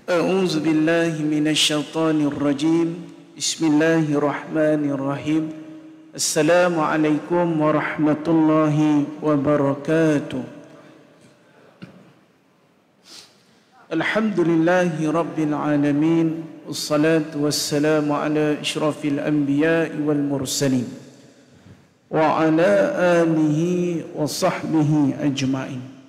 A'udzu billahi minasyaitonir rajim. Bismillahirrahmanirrahim. Assalamualaikum warahmatullahi wabarakatuh. Alhamdulillahi rabbil alamin. Wassalatu wassalamu ala asyrafil anbiya'i wal mursalin wa ala alihi wa sahbihi ajma'in.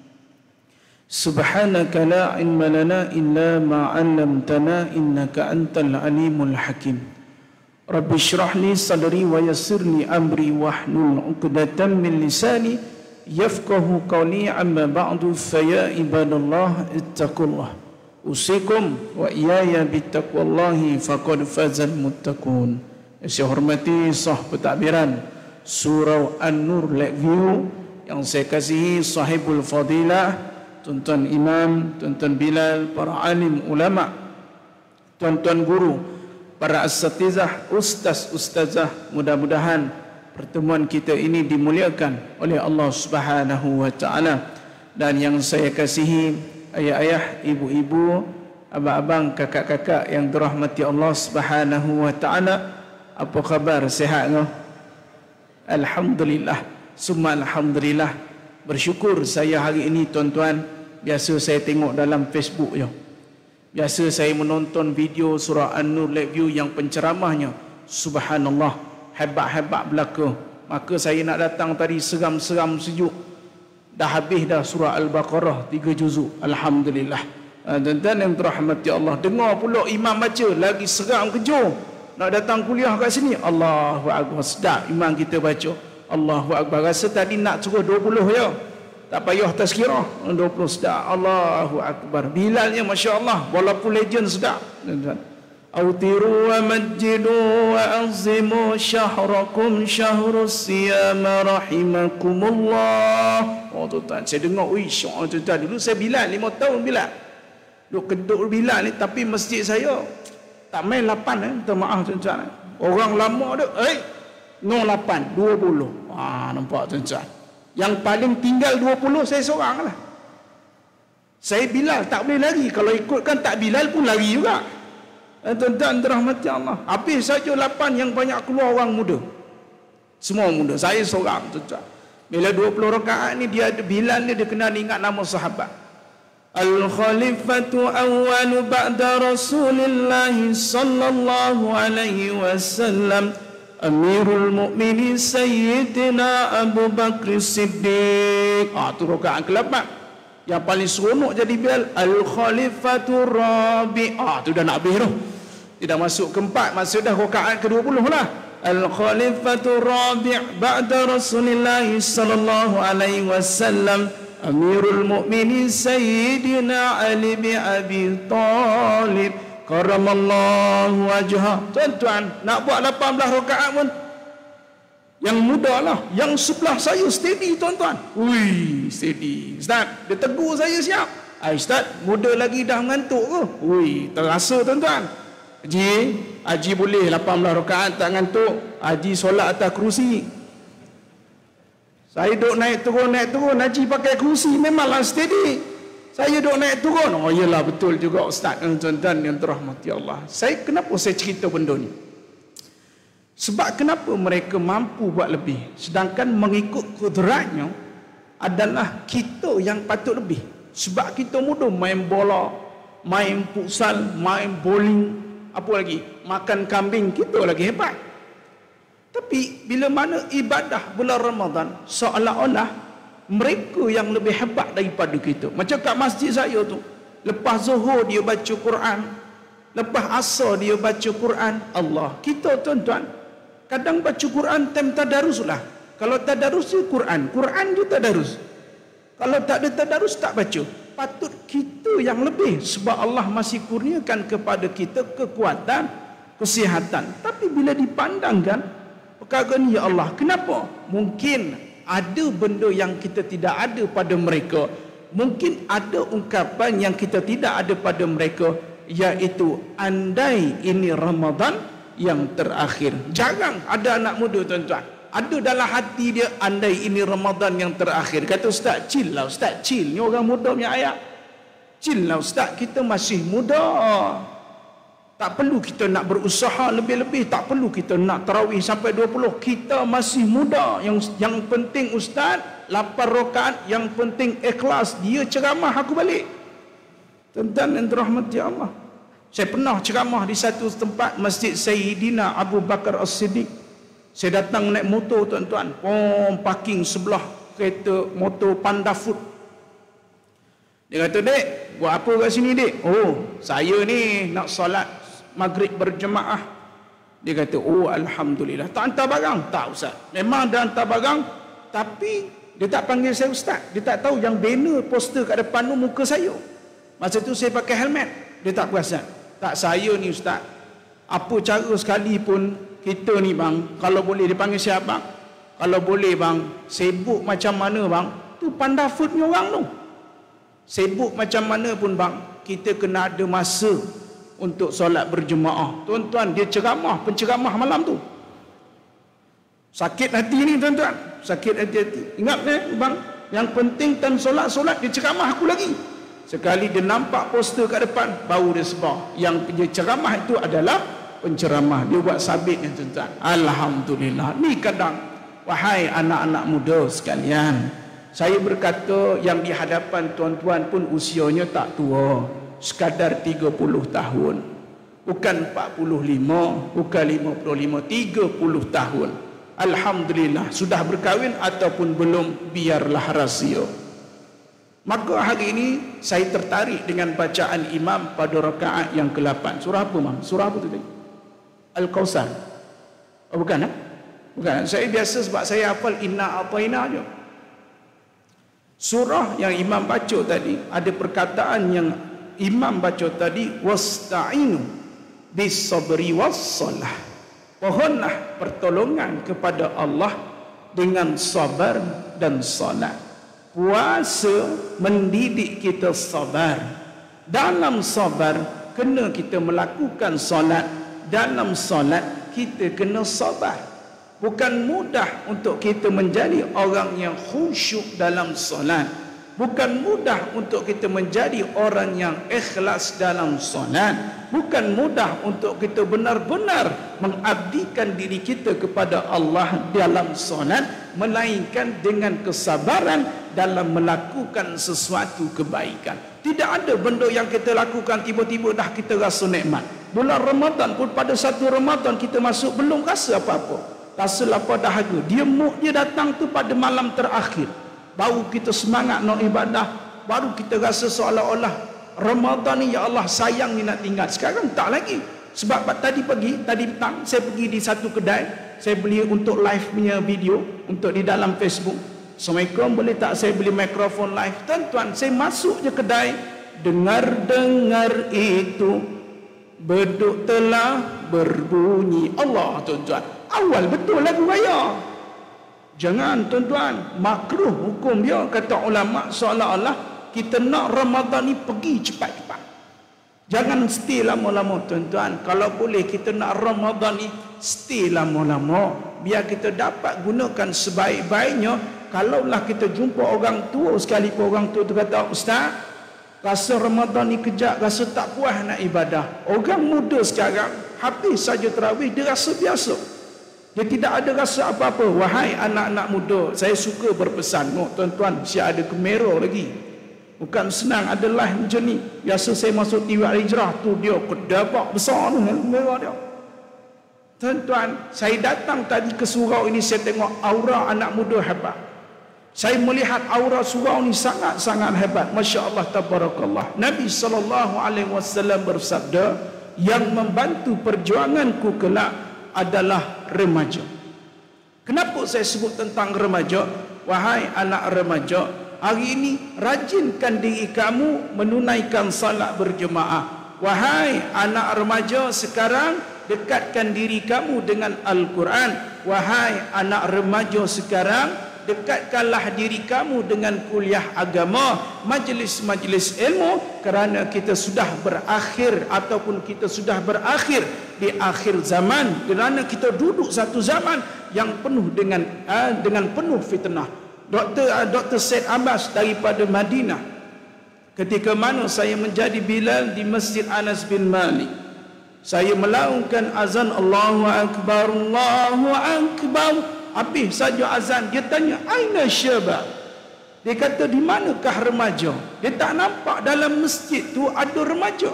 Subhanaka la ilma lana illa ma 'allamtana innaka antal alimul hakim. Rabbi shrah li sadri wa yassir li amri wahlul 'uqdatam min lisani yafqahu qawli, amma ba'du, fa ya ibadallah ittaqullah. Usikum wa iyaya bittaqwallahi faqad fazal muttaqun. Saya hormati sah pentadbiran surah An-Nur Lakeview yang saya kasihi sahibul fadilah tuan-tuan imam, tuan-tuan Bilal, para alim ulama, tuan-tuan guru, para asatizah, ustaz-ustazah. Mudah-mudahan pertemuan kita ini dimuliakan oleh Allah Subhanahu wa taala. Dan yang saya kasihi ayah-ayah, ibu-ibu, abang-abang, kakak-kakak yang dirahmati Allah Subhanahu wa taala. Apa khabar? Sihat ke? Alhamdulillah. Summa alhamdulillah. Bersyukur saya hari ini tuan-tuan. Biasa saya tengok dalam Facebook je. Biasa saya menonton video surah An-Nur Lakeview yang penceramahnya subhanallah, hebat-hebat belaka. Maka saya nak datang tadi seram-seram sejuk. Dah habis dah surah Al-Baqarah 3 juzuk. Alhamdulillah. Tuan-tuan yang dirahmati Allah, dengar pula imam baca lagi seram kejut. Nak datang kuliah kat sini, Allahu Akbar, sedap imam kita baca. Allahu Akbar. Rasa tadi nak suruh 20 je. Tak payah tazkirah. 20 sedap. Allahu Akbar. Bilalnya Masya Allah. Walaupun legend sedap. Autiru wa majjidu wa azimu syahrakum syahrus siyama rahimakumullah. Oh tuan-tuan, saya dengar, ui syok tuan-tuan. Dulu saya Bilal, 5 tahun Bilal. Duk keduk Bilal ni, tapi masjid saya tak main 8 minta maaf tuan-tuan. Orang lama tu, 08, 20. Nampak tuan-tuan. Yang paling tinggal 20 saya seorang lah. Saya Bilal tak boleh lari. Kalau ikutkan tak Bilal pun lari juga. Tuan-tuan dirahmati Allah. Habis saja 8 yang banyak keluar orang muda. Semua muda. Saya seorang tuan-tuan. Bila 20 rakaat ni dia ada Bilal ni, dia kena ingat nama sahabat. Al-Khalifatu awwalu ba'da Rasulillah sallallahu alaihi wasallam Amirul Mukminin Sayyidina Abu Bakr Siddiq. Tu rakaat ke-8. Yang paling seronok jadi Bilal. Al-Khalifatur Rabi'. Tu dah nak habis tu. Tidak masuk ke-4, masuk dah rakaat ke-20 lah. Al-Khalifatur Rabi' ba'da Rasulillah sallallahu alaihi wasallam Amirul Mukminin Sayyidina Ali bin Abi Talib karamallahu wajhah. Tuan-tuan, nak buat 18 rakaat pun yang muda lah. Yang sebelah saya steady tuan-tuan. Ui, steady. Ustaz, dia tegur saya siap. Ustaz, muda lagi dah mengantuk ke? Ui, terasa tuan-tuan. Haji boleh 18 rakaat tak ngantuk. Haji solat atas kerusi. Saya duk naik turun. Haji pakai kerusi, memanglah steady. Saya duk naik turun. Oh iyalah, betul juga Ustaz. Tuan-tuan yang dirahmati Allah. Kenapa saya cerita benda ni? Sebab kenapa mereka mampu buat lebih, sedangkan mengikut kudratnya adalah kita yang patut lebih. Sebab kita muda main bola, main futsal, main bowling, apa lagi, makan kambing, kita lagi hebat. Tapi bila mana ibadah bulan Ramadan, seolah-olah mereka yang lebih hebat daripada kita. Macam kat masjid saya tu, lepas zuhur dia baca Quran, lepas asar dia baca Quran. Allah, kita tuan-tuan kadang baca Quran time tadarus lah. Kalau tadarus dia Quran dia tadarus. Kalau tak ada tadarus tak baca. Patut kita yang lebih, sebab Allah masih kurniakan kepada kita kekuatan, kesihatan. Tapi bila dipandangkan perkara ni, ya Allah, kenapa? Mungkin ada benda yang kita tidak ada pada mereka. Mungkin ada ungkapan yang kita tidak ada pada mereka, iaitu andai ini Ramadan yang terakhir. Jarang ada anak muda tuan-tuan ada dalam hati dia, andai ini Ramadan yang terakhir. Kata Ustaz, chill lah Ustaz, chill. Ni orang muda punya ayat. Chill lah ustaz, kita masih muda. Tak perlu kita nak berusaha lebih-lebih, tak perlu kita nak tarawih sampai 20. Kita masih muda. Yang penting ustaz 8 rakaat, yang penting ikhlas. Dia ceramah aku balik. Tuan-tuan yang dirahmati Allah. Saya pernah ceramah di satu tempat Masjid Sayyidina Abu Bakar As-Siddiq. Saya datang naik motor tuan-tuan, parking sebelah kereta motor Panda Food. Dia kata, "Dek, buat apa kat sini, Dek?" "Oh, saya ni nak solat maghrib berjemaah." Dia kata, "Oh, alhamdulillah." "Tak hantar barang?" "Tak ustaz." Memang dah hantar barang, tapi dia tak panggil saya ustaz. Dia tak tahu yang banner poster kat depan tu muka saya. Masa tu saya pakai helmet. Dia tak perasan. "Tak, saya ni ustaz, apa cara sekali pun kita ni bang, kalau boleh," dia panggil saya abang, "kalau boleh bang, sibuk macam mana bang, tu Panda Food ni orang tu. Sibuk macam mana pun bang, kita kena ada masa untuk solat berjemaah." Tuan-tuan, dia ceramah, penceramah malam tu. Sakit hati ni tuan-tuan, sakit hati. Ingat bang, yang penting time solat-solat dia ceramah aku lagi. Sekali dia nampak poster kat depan, baru dia sebar. Yang dia ceramah itu adalah penceramah. Dia buat sabit ni tuan-tuan. Alhamdulillah. Ni kadang, wahai anak-anak muda sekalian, saya berkata yang di hadapan tuan-tuan pun usianya tak tua, sekadar 30 tahun. Bukan 45, bukan 55, 30 tahun. Alhamdulillah, sudah berkahwin ataupun belum, biarlah rahsia. Maka hari ini saya tertarik dengan bacaan imam pada rakaat yang ke-8. Surah apa, Mam? Surah apa tu tadi? Al-Kausar. Oh, bukan, bukan. Saya biasa sebab saya hafal inna ataina je. Surah yang imam baca tadi, ada perkataan yang imam baca tadi, wasta'inu bis-sabri was-salah. Mohonlah pertolongan kepada Allah dengan sabar dan salat. Puasa mendidik kita sabar. Dalam sabar kena kita melakukan solat. Dalam solat kita kena sabar. Bukan mudah untuk kita menjadi orang yang khusyuk dalam solat. Bukan mudah untuk kita menjadi orang yang ikhlas dalam solat. Bukan mudah untuk kita benar-benar mengabdikan diri kita kepada Allah dalam solat, melainkan dengan kesabaran dalam melakukan sesuatu kebaikan. Tidak ada benda yang kita lakukan tiba-tiba dah kita rasa nikmat. Bulan Ramadan pun, pada satu Ramadan kita masuk belum rasa apa-apa, rasa lapar dahaga. Dia datang tu pada malam terakhir, baru kita semangat nak ibadah, baru kita rasa seolah-olah Ramadan ni ya Allah sayang ni nak tinggal. Sekarang tak lagi. Sebab tadi petang saya pergi di satu kedai, saya beli untuk live punya video untuk di dalam Facebook. Assalamualaikum, boleh tak saya beli mikrofon live? Tuan-tuan, saya masuk je kedai, dengar itu beduk telah berbunyi. Allah tuan-tuan, awal betul lagu raya. Jangan tuan-tuan, makruh hukum dia, kata ulama, seolah-olah kita nak Ramadan ni pergi cepat-cepat. Jangan stay lama-lama tuan-tuan. Kalau boleh kita nak Ramadan ni stay lama-lama, biar kita dapat gunakan sebaik-baiknya. Kalaulah kita jumpa orang tua sekalipun, orang tua tu kata, "Ustaz, rasa Ramadan ni kejap, rasa tak puas nak ibadah." Orang muda sekarang habis saja tarawih, dia rasa biasa, dia tidak ada rasa apa-apa. Wahai anak-anak muda, saya suka berpesan, tuan-tuan, siap ada kamera lagi. Bukan senang ada live macam ni. Biasa saya masuk TV Al-Hijrah tu, dia kedabak besar tu kamera dia. Tuan-tuan, saya datang tadi ke surau ini, saya tengok aura anak muda hebat. Saya melihat aura surau ni sangat-sangat hebat. Masya Allah, tabarakallah. Nabi SAW bersabda, yang membantu perjuanganku kelak adalah remaja. Kenapa saya sebut tentang remaja? Wahai anak remaja, hari ini rajinkan diri kamu menunaikan salat berjemaah. Wahai anak remaja sekarang, dekatkan diri kamu dengan Al-Quran. Wahai anak remaja sekarang, dekatkanlah diri kamu dengan kuliah agama, majlis-majlis ilmu, kerana kita sudah berakhir ataupun kita sudah berakhir di akhir zaman, kerana kita duduk satu zaman yang penuh dengan penuh fitnah. Dr. Said Abbas daripada Madinah ketika mana saya menjadi Bilal di Masjid Anas bin Malik. Saya melaungkan azan Allahu Akbar, Allahu Akbar. Habis saja azan, dia tanya, aina syabab? Dia kata, di manakah remaja? Dia tak nampak dalam masjid tu ada remaja.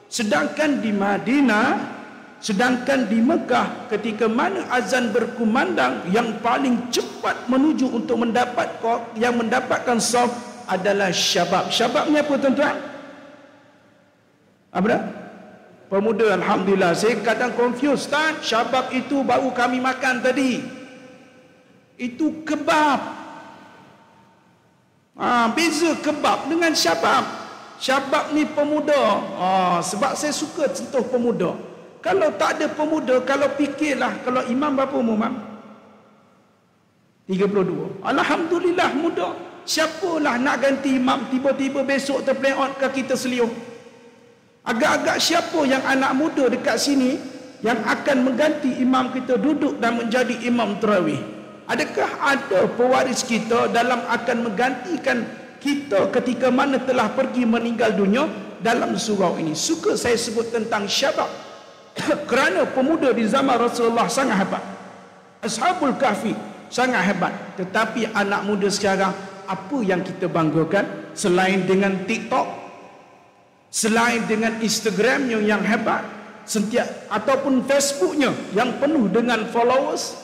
Sedangkan di Madinah, sedangkan di Mekah, ketika mana azan berkumandang, yang paling cepat menuju untuk mendapatkan saf adalah syabab. Syabab ni apa tuan-tuan? Apa dah? Pemuda. Alhamdulillah. Saya kadang confused, Ustaz. Syabab itu baru kami makan tadi. Itu kebab. Beza kebab dengan syabab. Syabab ni pemuda. Sebab saya suka sentuh pemuda. Kalau tak ada pemuda, kalau fikirlah, kalau imam berapa umur, Mam? 32. Alhamdulillah muda. Siapalah nak ganti imam tiba-tiba besok terpleot ke kita seliuh? Agak-agak siapa yang anak muda dekat sini yang akan mengganti imam kita duduk dan menjadi imam tarawih? Adakah ada pewaris kita dalam akan menggantikan kita ketika mana telah pergi meninggal dunia dalam surau ini? Suka saya sebut tentang syabab kerana pemuda di zaman Rasulullah sangat hebat. Ashabul Kahfi sangat hebat. Tetapi anak muda sekarang, apa yang kita banggakan selain dengan TikTok, selain dengan Instagramnya yang hebat, ataupun Facebooknya yang penuh dengan followers?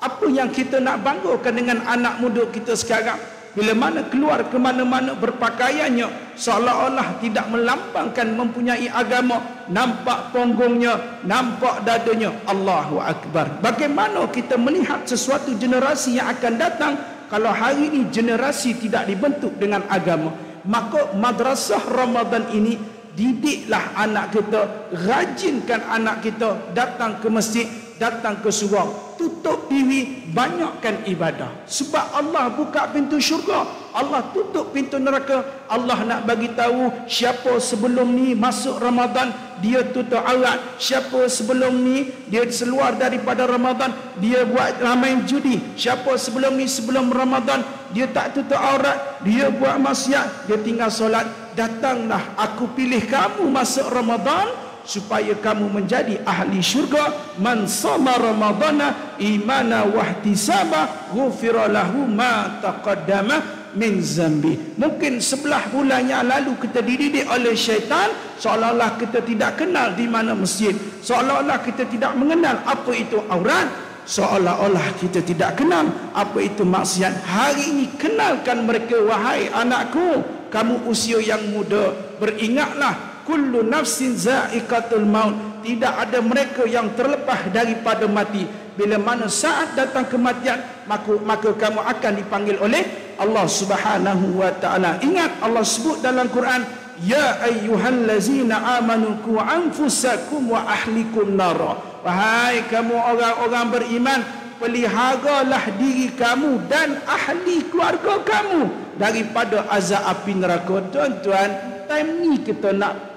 Apa yang kita nak banggakan dengan anak muda kita sekarang? Bila mana keluar ke mana-mana berpakaiannya seolah-olah tidak melambangkan mempunyai agama, nampak punggungnya, nampak dadanya. Allahu Akbar. Bagaimana kita melihat sesuatu generasi yang akan datang kalau hari ini generasi tidak dibentuk dengan agama? Maka madrasah Ramadan ini, didiklah anak kita, rajinkan anak kita datang ke masjid, datang ke surau, tutup diri, banyakkan ibadah. Sebab Allah buka pintu syurga, Allah tutup pintu neraka. Allah nak bagi tahu siapa sebelum ni masuk Ramadan dia tutup aurat, siapa sebelum ni dia seluar daripada Ramadan dia buat main judi, siapa sebelum ni sebelum Ramadan dia tak tutup aurat, dia buat maksiat, dia tinggal solat. Datanglah, aku pilih kamu masuk Ramadan supaya kamu menjadi ahli syurga. Man sama ramadana imana wahtisaba ghufira lahu ma taqaddama min zambi. Mungkin 11 bulan yang lalu kita dididik oleh syaitan seolah-olah kita tidak kenal di mana masjid, seolah-olah kita tidak mengenal apa itu aurat, seolah-olah kita tidak kenal apa itu maksiat. Hari ini kenalkan mereka, wahai anakku, kamu usia yang muda, beringatlah, kullu nafsin za'iqatul maut. Tidak ada mereka yang terlepas daripada mati. Bila mana saat datang kematian, maka kamu akan dipanggil oleh Allah Subhanahu wa taala. Ingat Allah sebut dalam Quran, ya ayyuhallazina amanu qu anfusakum wa ahlikum nara. Wahai kamu orang-orang beriman, peliharalah diri kamu dan ahli keluarga kamu daripada azab api neraka. Tuan-tuan, time ni kita nak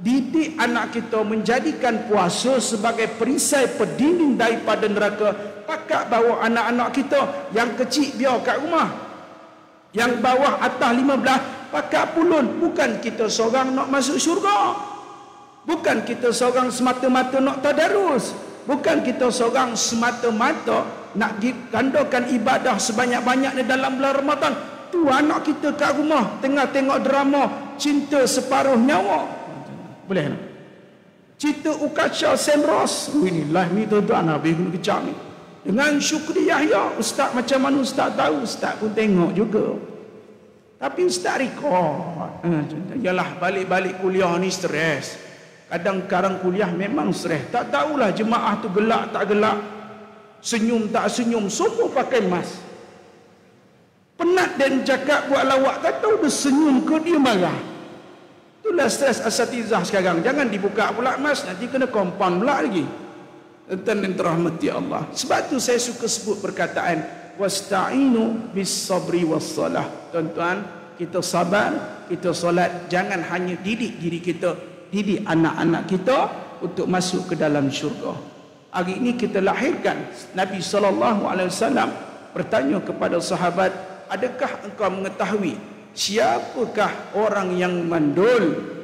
didik anak kita menjadikan puasa sebagai perisai pendinding daripada neraka. Pakat bawa anak-anak kita yang kecil biar kat rumah, yang bawah atas 15 pakat pulun. Bukan kita seorang nak masuk syurga, bukan kita seorang semata-mata nak tadarus, bukan kita seorang semata-mata nak gandakan ibadah sebanyak-banyaknya dalam bulan Ramadan. Tu anak kita kat rumah tengah tengok drama Cinta Separuh Nyawa, boleh tak? Cerita Ukacha Semros. Inilah ni tuan-tuan, habis guna kecap ni. Dengan Syukri Yahya. Ustaz macam mana Ustaz tahu? Ustaz pun tengok juga. Tapi Ustaz rekod. Yalah, balik-balik kuliah ni stres. Kadang-kadang kuliah memang stres. Tak tahulah jemaah tu gelak tak gelak, senyum tak senyum, semua pakai mask. Penat dan cakap buat lawak, tak tahu dia senyum ke dia marah. Itulah stres asatizah sekarang. Jangan dibuka pula mas, nanti kena compound pula lagi. Tuan yang terahmati Allah. Sebab tu saya suka sebut perkataan wasta'inu bis sabri was salah. Tuan-tuan, kita sabar, kita solat. Jangan hanya didik diri kita, didik anak-anak kita untuk masuk ke dalam syurga. Hari ini kita lahirkan Nabi SAW bertanya kepada sahabat, adakah engkau mengetahui siapakah orang yang mandul?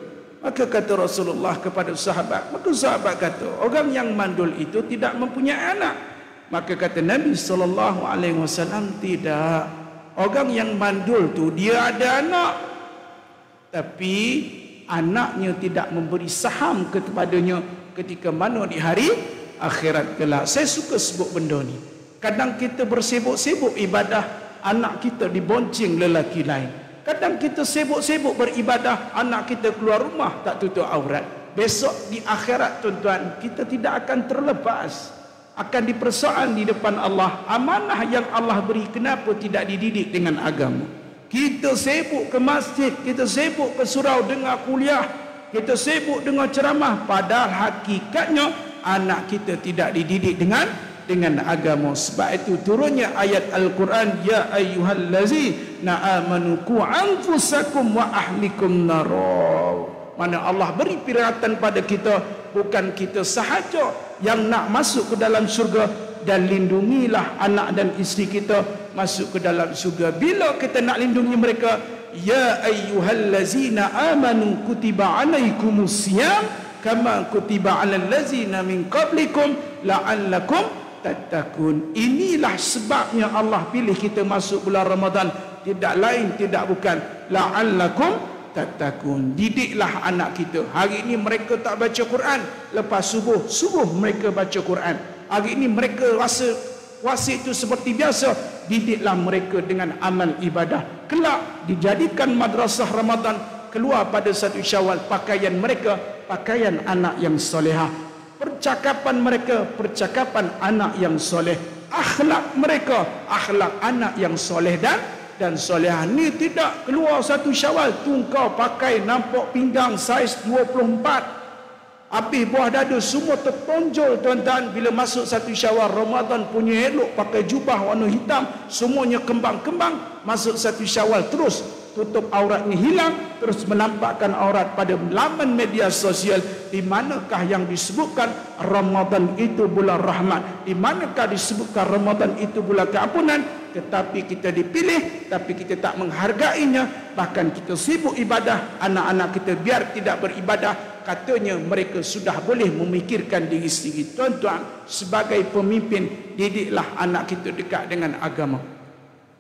Maka kata Rasulullah kepada sahabat, maka sahabat kata, orang yang mandul itu tidak mempunyai anak. Maka kata Nabi SAW, tidak. Orang yang mandul tu dia ada anak, tapi anaknya tidak memberi saham kepadanya ketika mana di hari akhirat kelak. Saya suka sebut benda ni. Kadang kita bersibuk-sibuk ibadah, anak kita dibonceng lelaki lain. Kadang kita sibuk-sibuk beribadah, anak kita keluar rumah tak tutup aurat. Besok di akhirat tuan-tuan, kita tidak akan terlepas, akan dipersoal di depan Allah. Amanah yang Allah beri, kenapa tidak dididik dengan agama? Kita sibuk ke masjid, kita sibuk ke surau dengar kuliah, kita sibuk dengar ceramah, padahal hakikatnya anak kita tidak dididik dengan agama. Sebab itu turunnya ayat Al-Quran, ya ayyuhallazina amanu qu anfusakum wa ahlikum naro. Mana Allah beri peringatan pada kita, bukan kita sahaja yang nak masuk ke dalam syurga, dan lindungilah anak dan isteri kita masuk ke dalam syurga. Bila kita nak lindungi mereka, ya ayyuhallazina amanu kutiba alaikumusiyam kama kutiba alal ladzina min qablikum la'allakum tattaqun. Inilah sebabnya Allah pilih kita masuk bulan Ramadan, tidak lain tidak bukan, la'allakum tattaqun. Didiklah anak kita. Hari ini mereka tak baca Quran, lepas subuh mereka baca Quran. Hari ini mereka rasa puasa itu seperti biasa, didiklah mereka dengan amal ibadah. Kelak dijadikan madrasah Ramadan, keluar pada 1 Syawal, pakaian mereka pakaian anak yang solehah. Percakapan mereka percakapan anak yang soleh. Akhlak mereka akhlak anak yang soleh dan solehah. Ni tidak keluar 1 Syawal tu kau pakai nampak pinggang saiz 24, habis buah dada semua tertonjol tuan-tuan. Bila masuk 1 Syawal, Ramadan punya elok, pakai jubah warna hitam, semuanya kembang-kembang. Masuk 1 Syawal terus tutup auratnya hilang, terus menampakkan aurat pada laman media sosial. Di manakah yang disebutkan Ramadan itu bulan rahmat? Di manakah disebutkan Ramadan itu bulan keampunan? Tetapi kita dipilih, tapi kita tak menghargainya. Bahkan kita sibuk ibadah, anak-anak kita biar tidak beribadah. Katanya mereka sudah boleh memikirkan diri sendiri. Tuan-tuan, sebagai pemimpin, didiklah anak kita dekat dengan agama.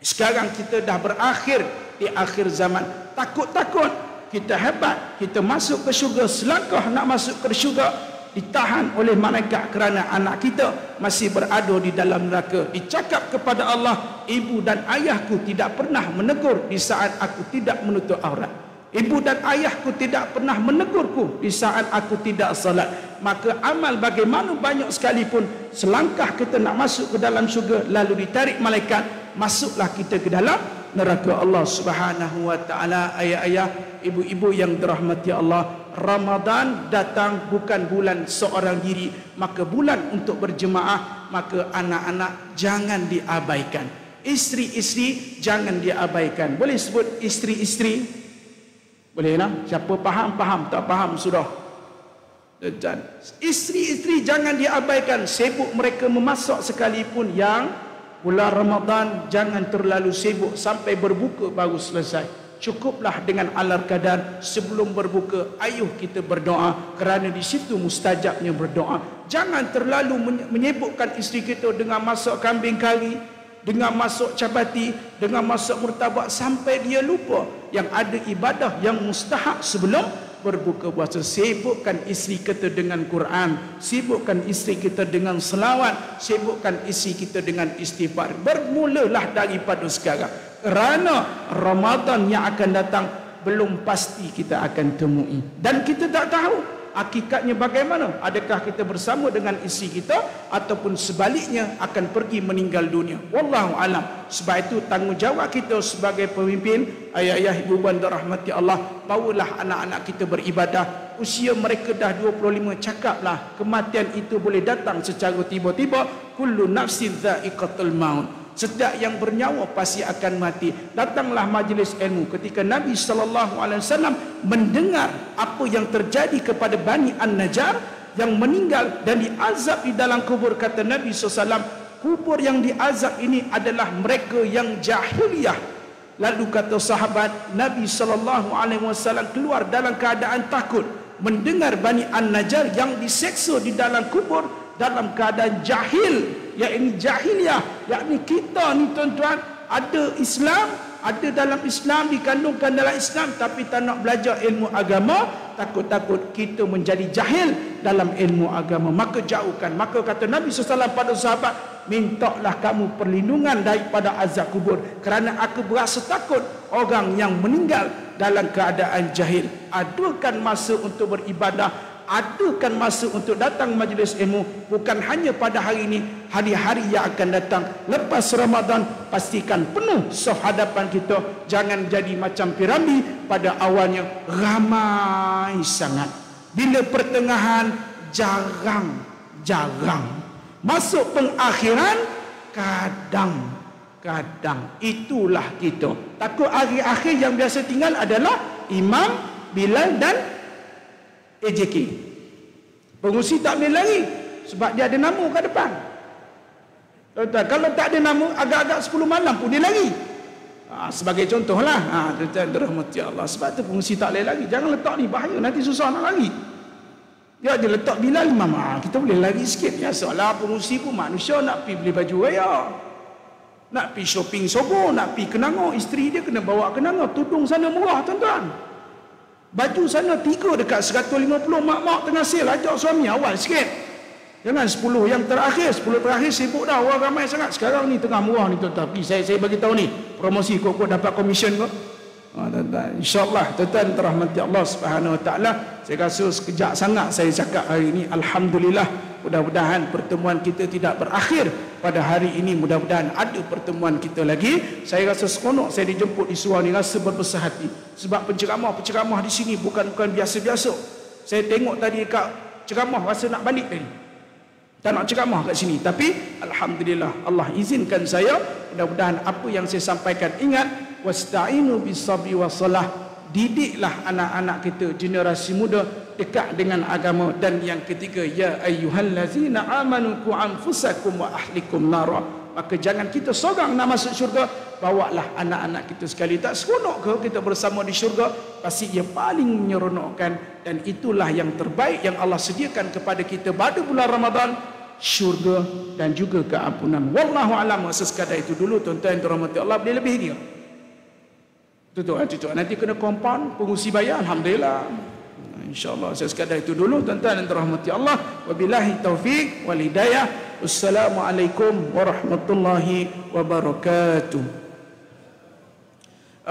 Sekarang kita dah berakhir di akhir zaman. Takut-takut kita hebat, kita masuk ke syurga, selangkah nak masuk ke syurga ditahan oleh malaikat kerana anak kita masih berada di dalam neraka. Dicakap kepada Allah, ibu dan ayahku tidak pernah menegur di saat aku tidak menutup aurat. Ibu dan ayahku tidak pernah menegurku di saat aku tidak salat. Maka amal bagaimana banyak sekalipun, selangkah kita nak masuk ke dalam syurga lalu ditarik malaikat, masuklah kita ke dalam neraka Allah Subhanahu wa taala. Ayah-ayah, ibu-ibu yang dirahmati Allah, Ramadan datang bukan bulan seorang diri, maka bulan untuk berjemaah. Maka anak-anak jangan diabaikan, isteri-isteri jangan diabaikan. Boleh sebut isteri-isteri? Boleh lah. Siapa faham, tak faham sudah. Dan isteri-isteri jangan diabaikan. Sibuk mereka memasak sekalipun, yang bulan Ramadan jangan terlalu sibuk sampai berbuka baru selesai. Cukuplah dengan alar kadar sebelum berbuka, ayuh kita berdoa, kerana di situ mustajabnya berdoa. Jangan terlalu menyibukkan isteri kita dengan masak kambing kari, dengan masak capati, dengan masak murtabak, sampai dia lupa yang ada ibadah yang mustahak sebelum berbuka puasa. Sibukkan isteri kita dengan Quran, sibukkan isteri kita dengan selawat, sibukkan isteri kita dengan istighfar. Bermulalah daripada sekarang, kerana Ramadan yang akan datang belum pasti kita akan temui, dan kita tak tahu hakikatnya bagaimana. Adakah kita bersama dengan isteri kita, ataupun sebaliknya akan pergi meninggal dunia. Wallahu alam. Sebab itu tanggungjawab kita sebagai pemimpin, ayah-ayah, ibu bunda rahmati Allah, bawalah anak-anak kita beribadah. Usia mereka dah 25, cakaplah kematian itu boleh datang secara tiba-tiba. Kullu nafsin dha'iqatul maut. Setiap yang bernyawa pasti akan mati. Datanglah majlis ilmu. Ketika Nabi SAW mendengar apa yang terjadi kepada Bani An-Najjar yang meninggal dan diazab di dalam kubur, kata Nabi SAW, kubur yang diazab ini adalah mereka yang jahiliyah, Lalu kata sahabat Nabi SAW keluar dalam keadaan takut mendengar Bani An-Najjar yang diseksa di dalam kubur dalam keadaan jahil, yakni jahiliyah, yakni kita ni tuan-tuan ada Islam, ada dalam Islam, dikandungkan dalam Islam, tapi tak nak belajar ilmu agama, takut-takut kita menjadi jahil dalam ilmu agama, maka jauhkan. Maka kata Nabi SAW pada sahabat, mintalah kamu perlindungan daripada azab kubur, kerana aku berasa takut orang yang meninggal dalam keadaan jahil. Adakan masa untuk beribadah, adakan masa untuk datang majlis ilmu, bukan hanya pada hari ini, hari-hari yang akan datang lepas Ramadan. Pastikan penuh saf hadapan kita, jangan jadi macam piramid, pada awalnya ramai sangat, bila pertengahan jarang, masuk pengakhiran kadang-kadang. Itulah kita. Takut hari akhir yang biasa tinggal adalah Imam, Bilal dan AJK. Pengusi tak boleh lari sebab dia ada nama kat depan. Kalau tak ada nama, agak-agak 10 malam pun dia lari. Sebagai contohlah, tuan-tuan dirahmati Allah. Sebab tu pengusi tak boleh lari. Jangan letak ni, bahaya, nanti susah nak lari. Dia ada letak Bilal Imam, kita boleh lari sikit. Biasalah pengusi pun manusia, nak pergi beli baju raya, nak pergi shopping Sogo, nak pergi Kenanga, isteri dia kena bawa Kenanga. Tudung sana murah tuan-tuan, baju sana 3 dekat 150. Mak-mak tengah sale, ajak suami awal sikit. Jangan 10 yang terakhir. 10 terakhir sibuk dah, orang ramai sangat. Sekarang ni tengah murah ni tuan-tuan. Saya bagi tahu ni, promosi kok dapat komisen kok. InsyaAllah tuan-tuan terahmati Allah Subhanahu Wa Taala. Saya rasa sekejap sangat saya cakap hari ini. Alhamdulillah, mudah-mudahan pertemuan kita tidak berakhir pada hari ini. Mudah-mudahan ada pertemuan kita lagi. Saya rasa seronok saya dijemput di surau ni, rasa berbesar hati. Sebab penceramah di sini bukan biasa-biasa. Saya tengok tadi kat ceramah, rasa nak balik tadi, tak nak ceramah kat sini. Tapi alhamdulillah, Allah izinkan saya. Mudah-mudahan apa yang saya sampaikan, ingat, wasta'inu bis-sabri was-salah. Didiklah anak-anak kita, generasi muda, dekat dengan agama. Dan yang ketiga, ya ayyuhallazina amanu qu anfusakum wa ahlikum nara. Maka jangan kita seorang nak masuk syurga, bawalah anak-anak kita sekali. Tak seronok ke kita bersama di syurga? Pasti ia paling menyeronokkan. Dan itulah yang terbaik yang Allah sediakan kepada kita pada bulan Ramadan, syurga dan juga keampunan. Wallahu a'lam. Sekadar itu dulu tuan-tuan yang dirahmati Allah. Boleh lebih dia tutup. Nanti kena compound, pengusi bayar, alhamdulillah. InsyaAllah. Sekadar itu dulu tuan-tuan yang dirahmati Allah. Wabillahi taufiq wal hidayah. Wassalamualaikum warahmatullahi wabarakatuh.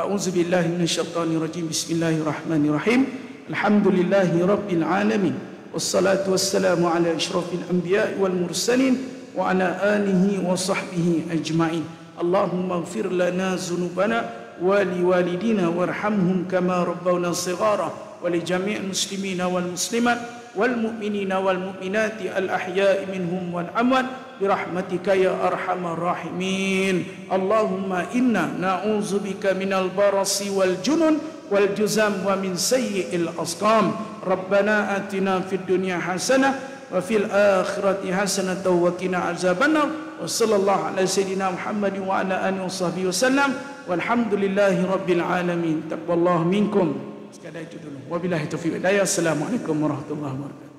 A'udzu billahi minasyaitonir rajim. Bismillahirrahmanirrahim. Alhamdulillahi rabbil alamin. Wassalatu wassalamu ala asyrafil anbiya'i wal mursalin wa ala alihi wa sahbihi ajma'in. Allahumma ighfir lana dhunubana wa liwalidina warhamhum kama rabbawna shighara wa li jami'il muslimina wal muslimat wal mu'minina wal mu'minati al ahya'i minhum wal amwat bi rahmatika ya arhamar rahimin. Allahumma inna na'udzubika minal barasi wal junun wal juzam wa min sayyi'il asqam. Rabbana atina fid dunya hasanah wa fil akhirati hasanah wa qina azabannar. Wa sallallahu ala sayyidina Muhammadin wa ala alihi washabbihi wasallam. Walhamdulillahi rabbil alamin. Taqwallahu minkum. Sekadar itu dulu. Wabillahi taufiq wal hidayah. Assalamualaikum warahmatullahi wabarakatuh.